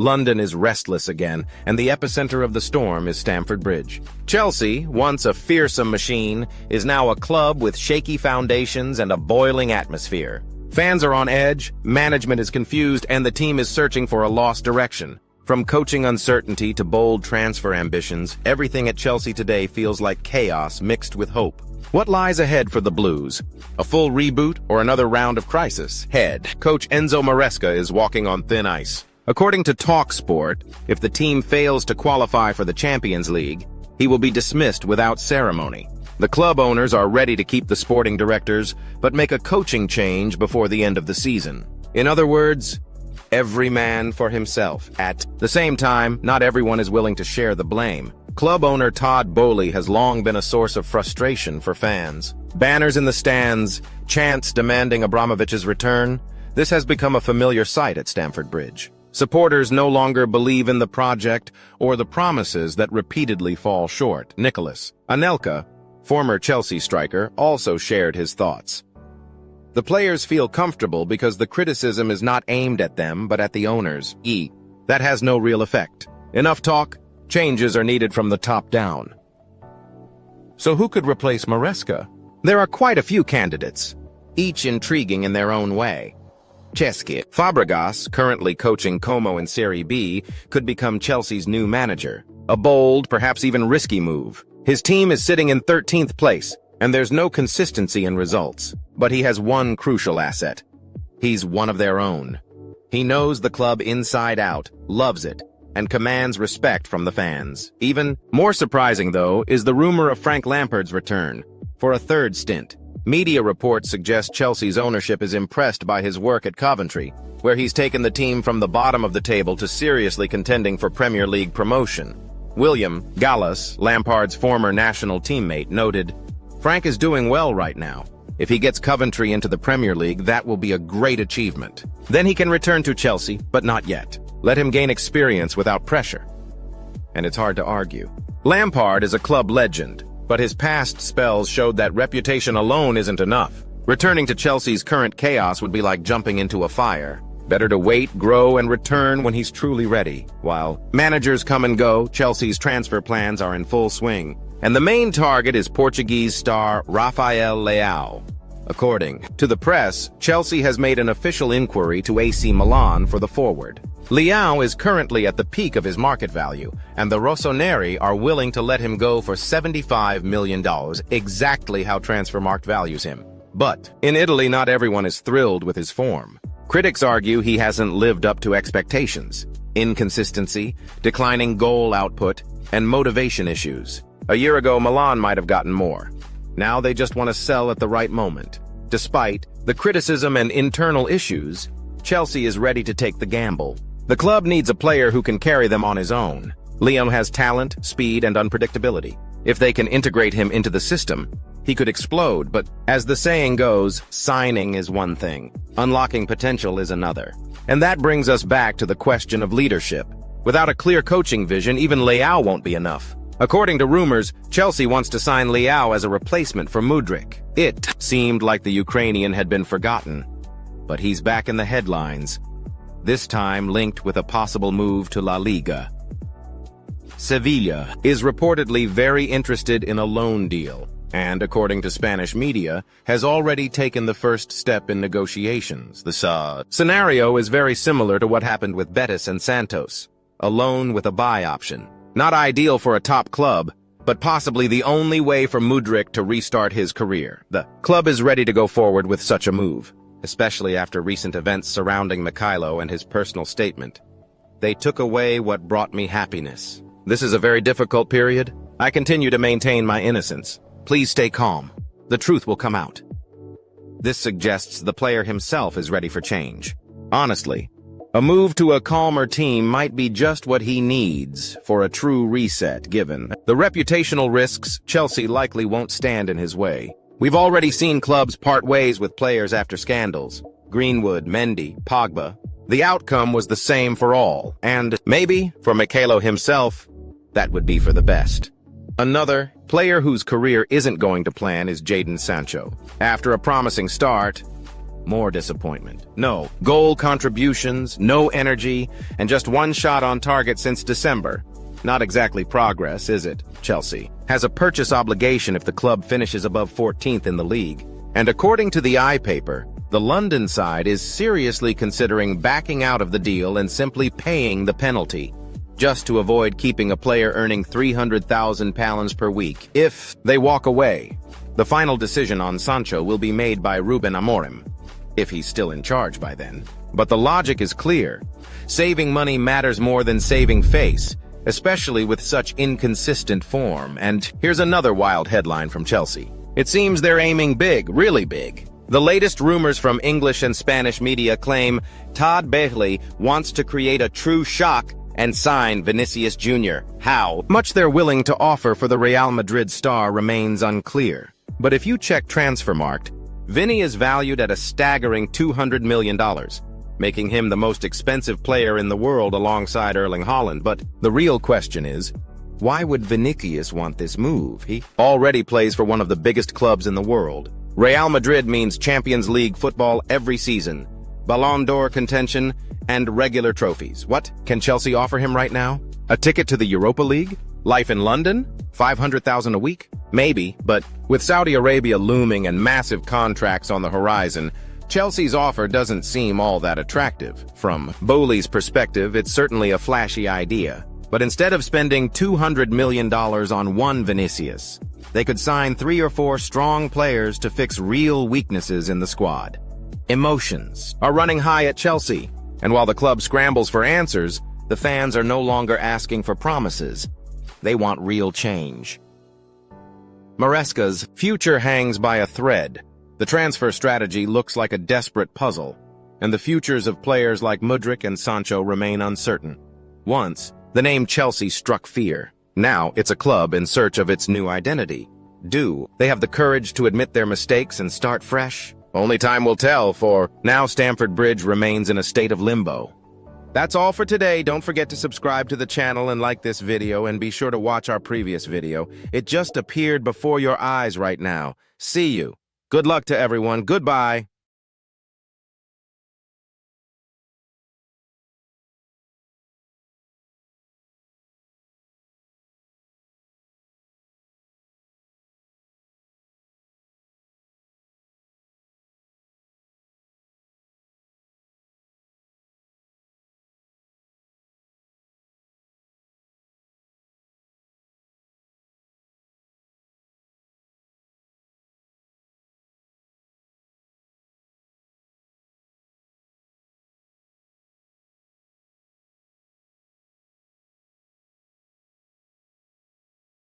London is restless again, and the epicenter of the storm is Stamford Bridge. Chelsea, once a fearsome machine, is now a club with shaky foundations and a boiling atmosphere. Fans are on edge, management is confused, and the team is searching for a lost direction. From coaching uncertainty to bold transfer ambitions, everything at Chelsea today feels like chaos mixed with hope. What lies ahead for the Blues? A full reboot or another round of crisis? Head coach Enzo Maresca is walking on thin ice. According to TalkSport, if the team fails to qualify for the Champions League, he will be dismissed without ceremony. The club owners are ready to keep the sporting directors, but make a coaching change before the end of the season. In other words, every man for himself. At the same time, not everyone is willing to share the blame. Club owner Todd Boehly has long been a source of frustration for fans. Banners in the stands, chants demanding Abramovich's return. This has become a familiar sight at Stamford Bridge. Supporters no longer believe in the project or the promises that repeatedly fall short. Nicholas Anelka, former Chelsea striker, also shared his thoughts. The players feel comfortable because the criticism is not aimed at them but at the owners. That has no real effect. Enough talk. Changes are needed from the top down. So who could replace Maresca? There are quite a few candidates, each intriguing in their own way. Fabregas, currently coaching Como in Serie B, could become Chelsea's new manager. A bold, perhaps even risky move. His team is sitting in 13th place, and there's no consistency in results. But he has one crucial asset. He's one of their own. He knows the club inside out, loves it, and commands respect from the fans. Even more surprising, though, is the rumor of Frank Lampard's return for a third stint. Media reports suggest Chelsea's ownership is impressed by his work at Coventry, where he's taken the team from the bottom of the table to seriously contending for Premier League promotion. William Gallas, Lampard's former national teammate, noted, "Frank is doing well right now. If he gets Coventry into the Premier League, that will be a great achievement. Then he can return to Chelsea, but not yet. Let him gain experience without pressure." And it's hard to argue. Lampard is a club legend, but his past spells showed that reputation alone isn't enough. Returning to Chelsea's current chaos would be like jumping into a fire. Better to wait, grow, and return when he's truly ready. While managers come and go, Chelsea's transfer plans are in full swing. And the main target is Portuguese star Rafael Leão. According to the press, Chelsea has made an official inquiry to AC Milan for the forward. Leao is currently at the peak of his market value, and the Rossoneri are willing to let him go for $75 million, exactly how Transfermarkt values him. But in Italy, not everyone is thrilled with his form. Critics argue he hasn't lived up to expectations. Inconsistency, declining goal output, and motivation issues. A year ago, Milan might have gotten more. Now they just want to sell at the right moment. Despite the criticism and internal issues, Chelsea is ready to take the gamble. The club needs a player who can carry them on his own. Leão has talent, speed, and unpredictability. If they can integrate him into the system, he could explode, but as the saying goes, signing is one thing, unlocking potential is another. And that brings us back to the question of leadership. Without a clear coaching vision, even Leao won't be enough. According to rumors, Chelsea wants to sign Leao as a replacement for Mudryk. It seemed like the Ukrainian had been forgotten, but he's back in the headlines, this time linked with a possible move to La Liga. Sevilla is reportedly very interested in a loan deal, and according to Spanish media, has already taken the first step in negotiations. The scenario is very similar to what happened with Betis and Santos, a loan with a buy option. Not ideal for a top club, but possibly the only way for Mudryk to restart his career. The club is ready to go forward with such a move, especially after recent events surrounding Mikhailo and his personal statement. "They took away what brought me happiness. This is a very difficult period. I continue to maintain my innocence. Please stay calm. The truth will come out." This suggests the player himself is ready for change. Honestly, a move to a calmer team might be just what he needs for a true reset, given the reputational risks. Chelsea likely won't stand in his way. We've already seen clubs part ways with players after scandals. Greenwood, Mendy, Pogba. The outcome was the same for all, and maybe, for Mikhailo himself, that would be for the best. Another player whose career isn't going to plan is Jadon Sancho. After a promising start, More disappointment. No goal contributions, no energy, and just one shot on target since December. Not exactly progress, is it? Chelsea has a purchase obligation if the club finishes above 14th in the league. And according to the paper, the London side is seriously considering backing out of the deal and simply paying the penalty, just to avoid keeping a player earning £300,000 per week if they walk away. The final decision on Sancho will be made by Ruben Amorim, if he's still in charge by then. But the logic is clear. Saving money matters more than saving face, especially with such inconsistent form. And here's another wild headline from Chelsea. It seems they're aiming big, really big. The latest rumors from English and Spanish media claim Todd Boehly wants to create a true shock and sign Vinícius Jr. How much they're willing to offer for the Real Madrid star remains unclear. But if you check Transfermarkt, Vinny is valued at a staggering $200 million, making him the most expensive player in the world alongside Erling Haaland. But the real question is, why would Vinícius want this move? He already plays for one of the biggest clubs in the world. Real Madrid means Champions League football every season, Ballon d'Or contention, and regular trophies. What can Chelsea offer him right now? A ticket to the Europa League? Life in London? $500,000 a week? Maybe, but with Saudi Arabia looming and massive contracts on the horizon, Chelsea's offer doesn't seem all that attractive. From Boehly's perspective, it's certainly a flashy idea. But instead of spending $200 million on one Vinícius, they could sign 3 or 4 strong players to fix real weaknesses in the squad. Emotions are running high at Chelsea, and while the club scrambles for answers, the fans are no longer asking for promises. They want real change. Maresca's future hangs by a thread. The transfer strategy looks like a desperate puzzle, and the futures of players like Mudryk and Sancho remain uncertain. Once, the name Chelsea struck fear. Now, it's a club in search of its new identity. Do they have the courage to admit their mistakes and start fresh? Only time will tell, for now Stamford Bridge remains in a state of limbo. That's all for today. Don't forget to subscribe to the channel and like this video, and be sure to watch our previous video. It just appeared before your eyes right now. See you. Good luck to everyone. Goodbye.